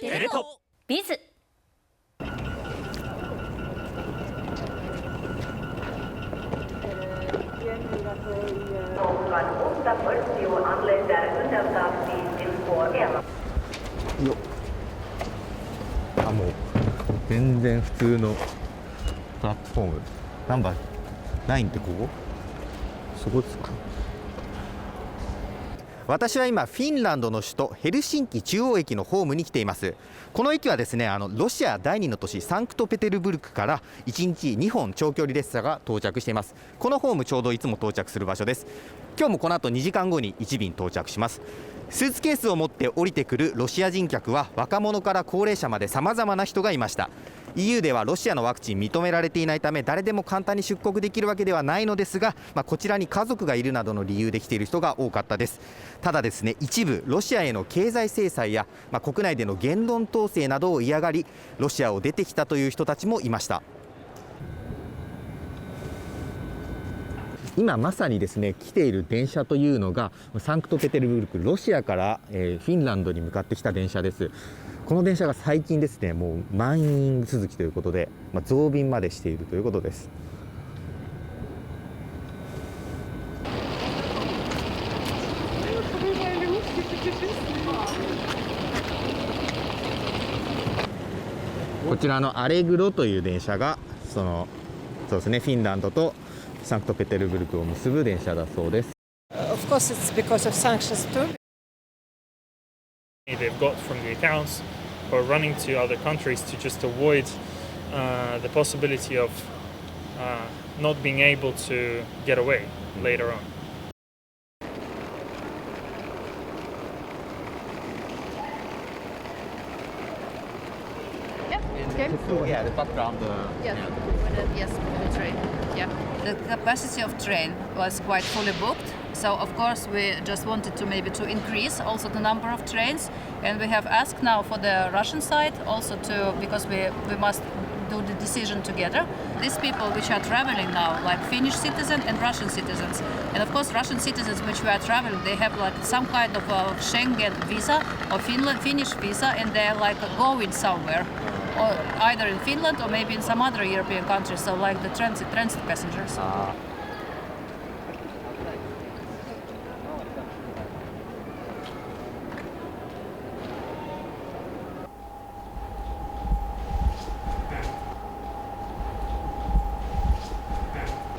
テレ東ビズ。よあ、もう全然普通のプラットフォーム。ナンバー9ってここ？そこですか？私は今フィンランドの首都ヘルシンキ中央駅のホームに来ています。この駅はですね、ロシア第2の都市サンクトペテルブルクから1日2本長距離列車が到着しています。このホームちょうどいつも到着する場所です。今日もこの後2時間後に1便到着します。スーツケースを持って降りてくるロシア人客は若者から高齢者まで様々な人がいました。 EU ではロシアのワクチン認められていないため誰でも簡単に出国できるわけではないのですが、こちらに家族がいるなどの理由で来ている人が多かったです。ただですね、一部ロシアへの経済制裁や、国内での言論統制などを嫌がりロシアを出てきたという人たちもいました。今まさにですね来ている電車というのがサンクトペテルブルク、ロシアから、フィンランドに向かってきた電車です。この電車が最近ですねもう満員続きということで、増便までしているということです。こちらのアレグロという電車がそうですね、フィンランドとサンクトペテルブルクを結ぶ電車だそうです。Of course, it's because of sanctions too. They've got from the accounts or running to other countries to just avoid the possibility of not being able to get away later on. Yeah, the background. Yes, the train. Yeah, the capacity of train was quite fully booked. So of course we just wanted to maybe to increase also the number of trains, and we have asked now for the Russian side also to, because we must do the decision together. These people which are traveling now, like Finnish citizens and Russian citizens, and of course Russian citizens which were traveling, they have like some kind of a Schengen visa or Finnish visa, and they're like going somewhere, or either in Finland or maybe in some other European countries. So like the transit passengers.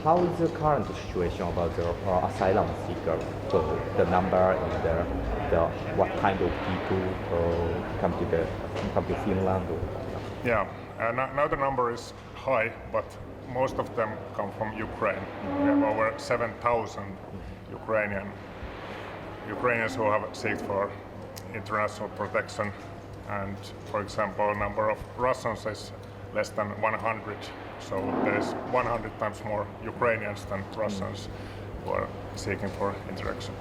How is the current situation about the asylum seeker? So the number and the what kind of people come to Finland? Yeah, now the number is high, but most of them come from Ukraine. We have over 7,000 Ukrainians who have sought for international protection, and for example, number of Russians is less than 100. So there is 100 times more Ukrainians than Russians who are seeking for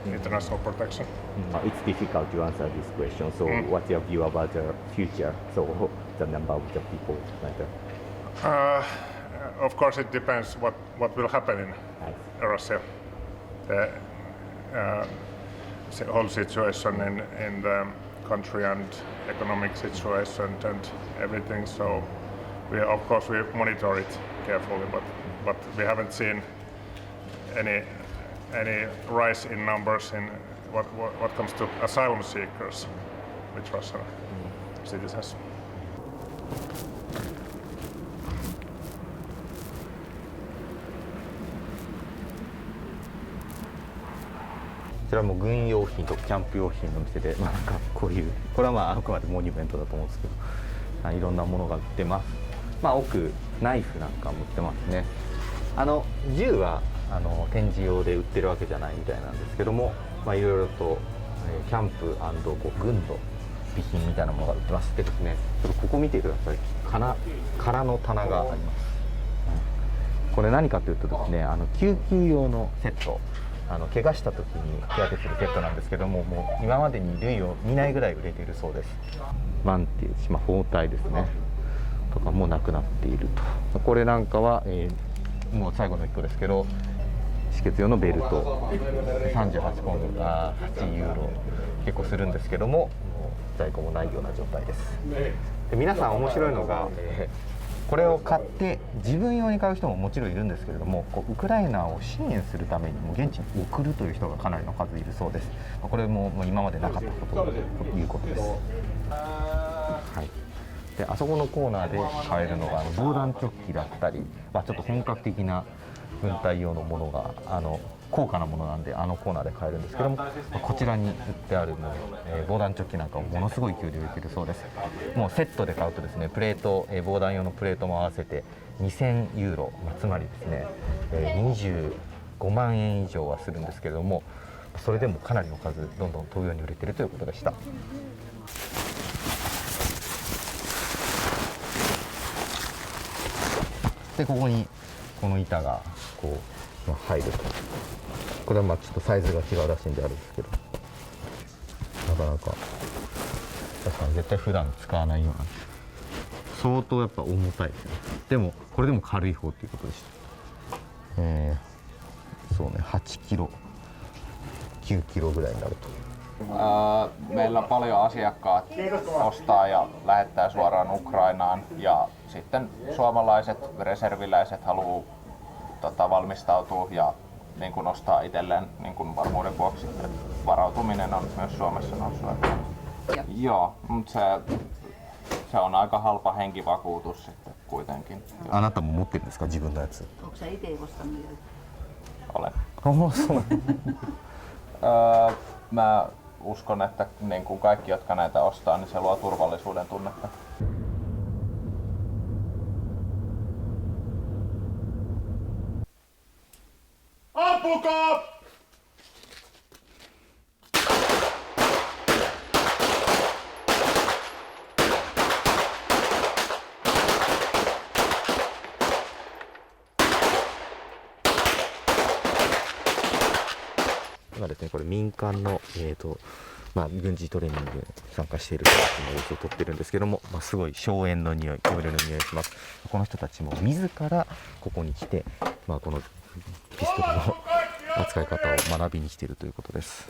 international protection. It's difficult to answer this question. So what's your view about the future? So the number of the people matter. Of course, it depends what will happen in Russia. The whole situation in the country and economic situation and everything. So we monitor it carefully, but we haven't seen any rise in numbers in what comes to asylum seekers with Russian citizens. こちらも軍用品とキャンプ用品の店で、なんかこういう、これはあくまでモニュメントだと思うんですけど、いろんなものが売ってます。奥ナイフなんかも売ってますね。銃は展示用で売ってるわけじゃないみたいなんですけども、いろいろとキャンプ&軍の備品みたいなものが売ってましてですね、ちょっとここ見てください。空の棚があります。これ何かというとですね、救急用のセット、怪我した時に手当てするセットなんですけども、もう今までに類を見ないぐらい売れているそうです。バンっていう包帯ですねとかもなくなっていると。これなんかは、もう最後の1個ですけど、止血用のベルト38ポンドが8ユーロ結構するんですけども、在庫もないような状態です。で皆さん面白いのが、これを買って自分用に買う人ももちろんいるんですけれども、ウクライナを支援するためにも現地に送るという人がかなりの数いるそうです。これも今までなかったことということです。はい、であそこのコーナーで買えるのが防弾チョッキだったり、ちょっと本格的な軍隊用のものが高価なものなんでコーナーで買えるんですけども、こちらに売ってあるもの、防弾チョッキなんかもものすごい勢いで売れているそうです。もうセットで買うとですね、プレート、防弾用のプレートも合わせて2000ユーロ、つまりですね、25万円以上はするんですけれども、それでもかなりの数どんどん飛ぶように売れているということでした。でここにこの板がこう、入ると。これはちょっとサイズが違うらしいんであるんですけど、なかなか確かに絶対普段使わないような、相当やっぱ重たいですね。でもこれでも軽い方っていうことでした。そうね、8キロ9キロぐらいになると。Meillä on paljon asiakkaat ostaa ja lähettää suoraan Ukrainaan ja sitten suomalaiset reserviläiset haluaa valmistautua ja niin kuin ostaa itselleen niin kuin varmuuden vuoksi. Varautuminen on myös Suomessa noussut. Joo, mutta se on aika halpa henkivakuutus sitten kuitenkin. あなたも持ってるんですか、自分のやつ。 Onko sä itse ostanut? Olen.そうMä uskon, että niin kuin kaikki, jotka näitä ostaa, niin se luo turvallisuuden tunnetta. Ampukaa! 今ですね、これ民間の、軍事トレーニングに参加している人たちの様子を撮ってるんですけども、すごい硝煙の匂い、煙の匂いします。この人たちも自らここに来て、このピストルの扱い方を学びに来ているということです。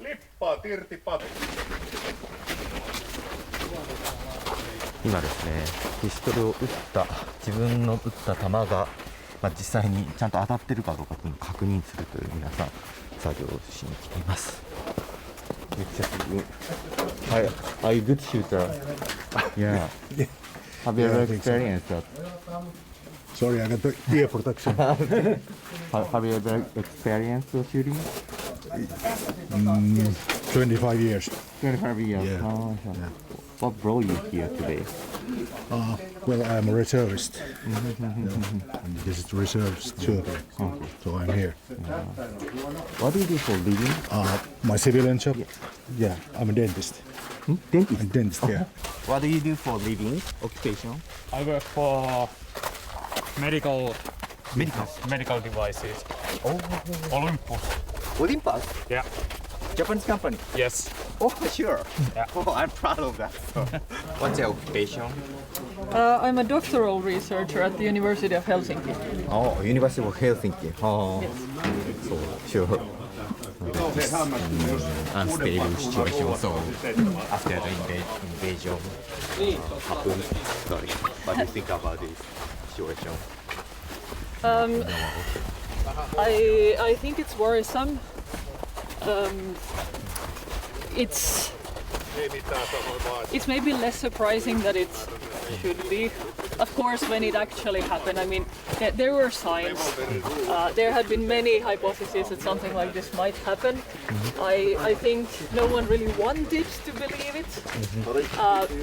Lippaa tirti pati. 今ですね、ピストルを撃った自分の撃った弾が、実際にちゃんと当たってるかどうかというのを確認するという皆さん作業をしに来ています。Are you good shooter? Yeah. Have you ever experienced that? Sorry, I got the ear protection. Have you ever experienced shooting? 25 years. 25 years. Yeah. Oh, what brought you here today? Well, I'm a reservist. And this is the reservist shooter. So I'm here. What do you do for a living? My civilian job? Yeah, I'm a dentist. Dentist. I'm a dentist, yeah. What do you do for a living? Occupation? I work for medical devices. Olympus. Olympus? Yeah. Japanese company? Yes. Oh, sure. Yeah. Oh, I'm proud of that. What's your occupation? I'm a doctoral researcher at the University of Helsinki. Oh, University of Helsinki. Oh, so sure. Unstable situation. So after the invasion happened, sorry. What do you think about this situation? I think it's worrisome. It's maybe less surprising that it should be. Of course, when it actually happened, I mean, there were signs. There had been many hypotheses that something like this might happen. I think no one really wanted to believe it.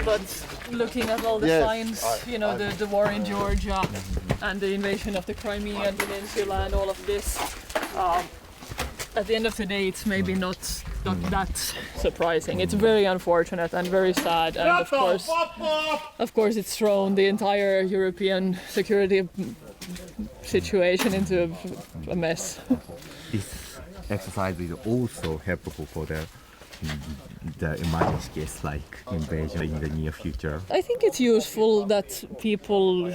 But looking at all the signs, you know, the war in Georgia and the invasion of the Crimean Peninsula and all of this, at the end of the day, it's maybe not that surprising. It's very unfortunate and very sad, and of course, it's thrown the entire European security situation into a mess. This exercise is also helpful for the emergency case like invasion in the near future. I think it's useful that people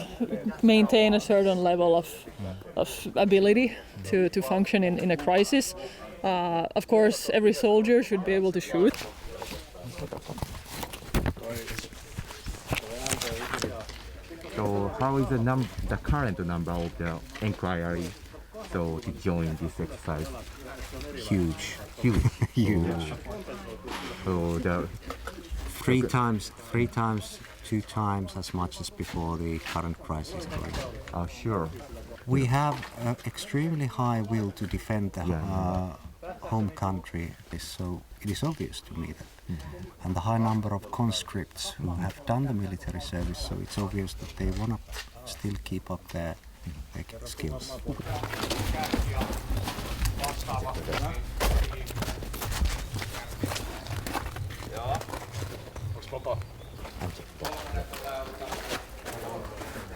maintain a certain level of ability to function in a crisis. Of course, every soldier should be able to shoot. So how is the current number of the inquiry to join this exercise? Huge. Huge. Huge. So the Three times, 2 times as much as before the current crisis going on. sure. We have an extremely high will to defend the home country, so it is obvious to me that. And the high number of conscripts who have done the military service, so it's obvious that they want to still keep up their skills.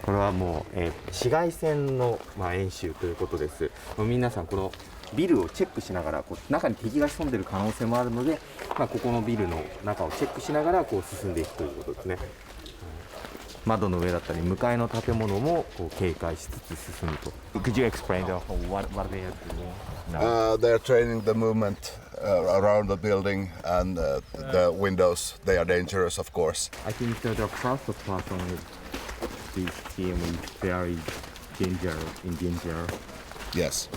これはもう、市街戦の、演習ということです。皆さんこのビルをチェックしながら中に敵が潜んでいる可能性もあるので、ここのビルの中をチェックしながら進んでいくということですね。窓の上だったり向かいの建物も警戒しつつ進むと。Could you explain what they are doing now? They are training the movement around the building and the windows. They are dangerous, of course. I think the first person this team is very in danger. Yes.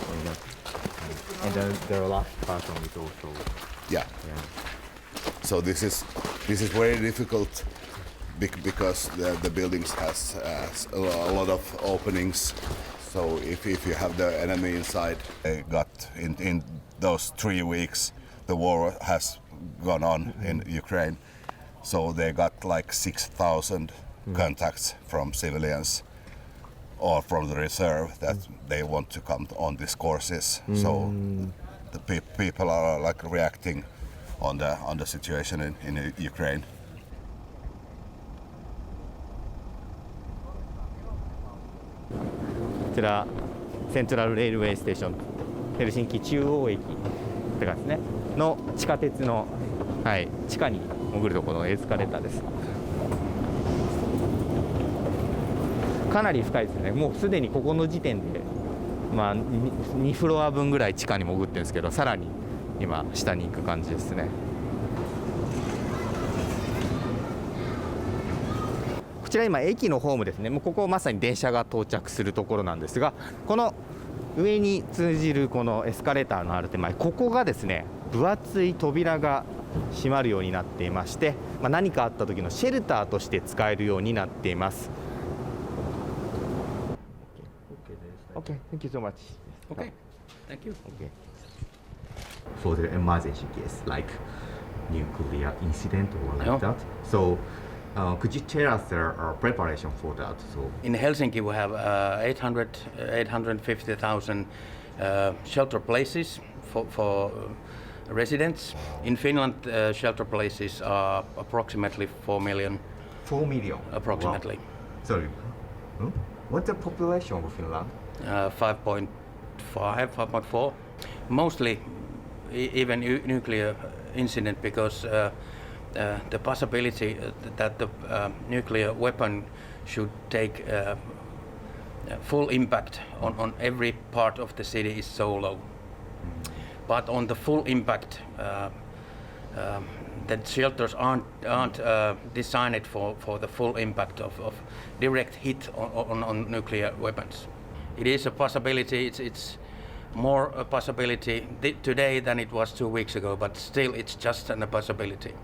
And then the last person is also. Yeah. So this is very difficult because the buildings has a lot of openings. So if you have the enemy inside, they got in those 3 weeks the war has gone on in Ukraine. So they got like 6,000 contacts from civilians or from the reserve that they want to come on these courses. So the people are like reacting on the situation in Ukraine. こちらセントラルレールウェイステーション、ヘルシンキ中央駅って感じですねの地下鉄の、地下に潜るところのエスカレーターです。かなり深いですね。もうすでにここの時点で、2フロア分ぐらい地下に潜ってるんですけど、さらに今下に行く感じですね。こちら今駅のホームですね。もうここまさに電車が到着するところなんですが、この上に通じるこのエスカレーターのある手前、ここがですね分厚い扉が閉まるようになっていまして、何かあった時のシェルターとして使えるようになっています。Okay, thank you so much. Okay, thank you. Okay. For the emergency case, like nuclear incident or like that. So, could you tell us the preparation for that? So, in Helsinki, we have 850,000 shelter places for residents. In Finland, shelter places are approximately 4 million. 4 million? Approximately. Wow. Sorry. What's the population of Finland? 5.5, 5.4. Mostly even nuclear incident because the possibility that the nuclear weapon should take full impact on every part of the city is so low. But on the full impact, the shelters aren't designed for the full impact of direct hit on nuclear weapons. It is a possibility. It's more a possibility today than it was 2 weeks ago, but still it's just a possibility.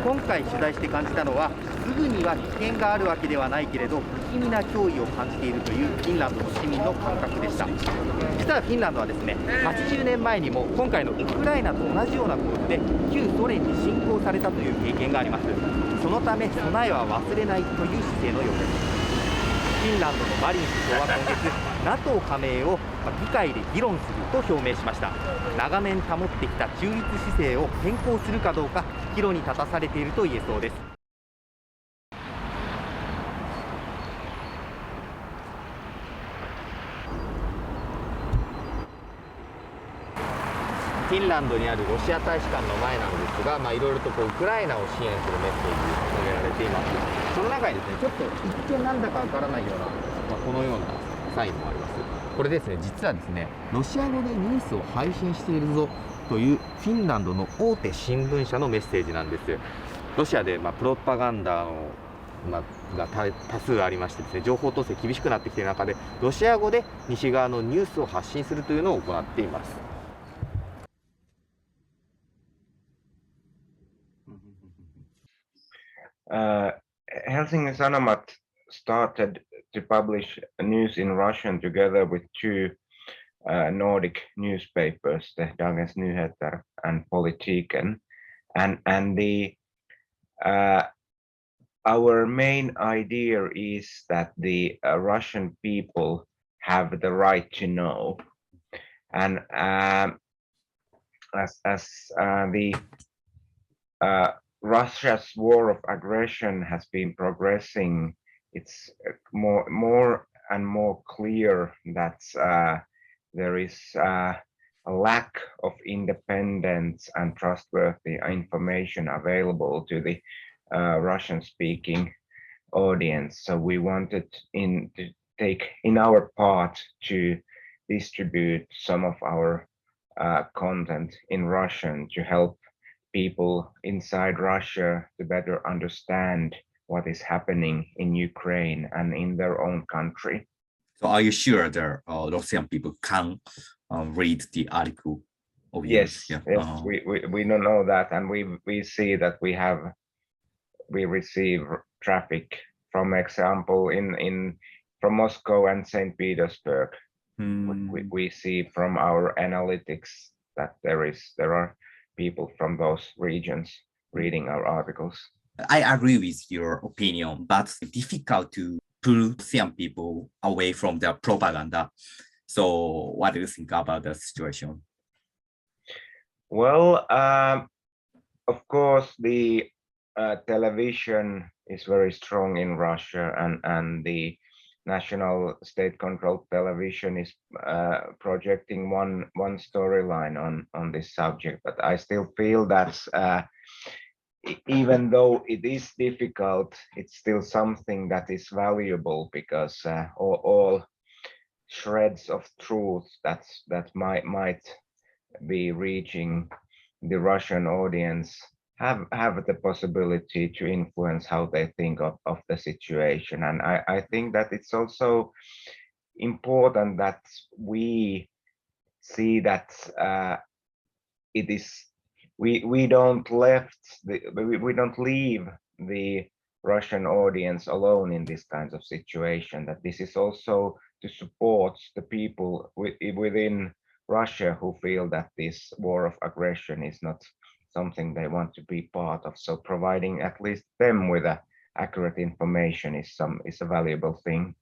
今回取材して感じたのは、すぐには危険があるわけではないけれど不気味な脅威を感じているというフィンランドの市民の感覚でした。実はフィンランドはですね、80年前にも今回のウクライナと同じような構図で旧ソ連に侵攻されたという経験があります。そのため備えは忘れないという姿勢のようです。フィンランドのマリン首相は今月 NATO 加盟を議会で議論すると表明しました。長年保ってきた中立姿勢を変更するかどうか岐路に立たされていると言えそうです。フィンランドにあるロシア大使館の前なんですが、いろいろとウクライナを支援するメッセージが掲げられています。その中にですね、ちょっと一見なんだかわからないような、このようなサインもあります。これですね、実はですね、ロシア語でニュースを配信しているぞというフィンランドの大手新聞社のメッセージなんです。ロシアでプロパガンダのが多数ありましてですね、情報統制厳しくなってきている中で、ロシア語で西側のニュースを発信するというのを行っています。Helsingin Sanomat started to publish news in Russian together with two Nordic newspapers, the Dagens Nyheter and Politiken, and the our main idea is that the Russian people have the right to know, and as the Russia's war of aggression has been progressing, it's more and more clear that there is a lack of independent and trustworthy information available to the Russian-speaking audience. So we wanted to take in our part to distribute some of our content in Russian to help people inside Russia to better understand what is happening in Ukraine and in their own country. So are you sure the Russian people can read the article of yours? Yes, yes, we don't know that, and we see that we receive traffic, from example, from Moscow and St. Petersburg. We see from our analytics that there are people from those regions reading our articles. I agree with your opinion, but it's difficult to pull Russian people away from their propaganda. So what do you think about the situation? Well, of course, the television is very strong in Russia, and the national state-controlled television is projecting one storyline on this subject. But I still feel that even though it is difficult, it's still something that is valuable, because all shreds of truth that might be reaching the Russian audience have the possibility to influence how they think of the situation. And I think that it's also important that we see that it is we don't leave the Russian audience alone in this kind of situation, that this is also to support the people within Russia who feel that this war of aggression is not something they want to be part of. So providing at least them with accurate information is a valuable thing.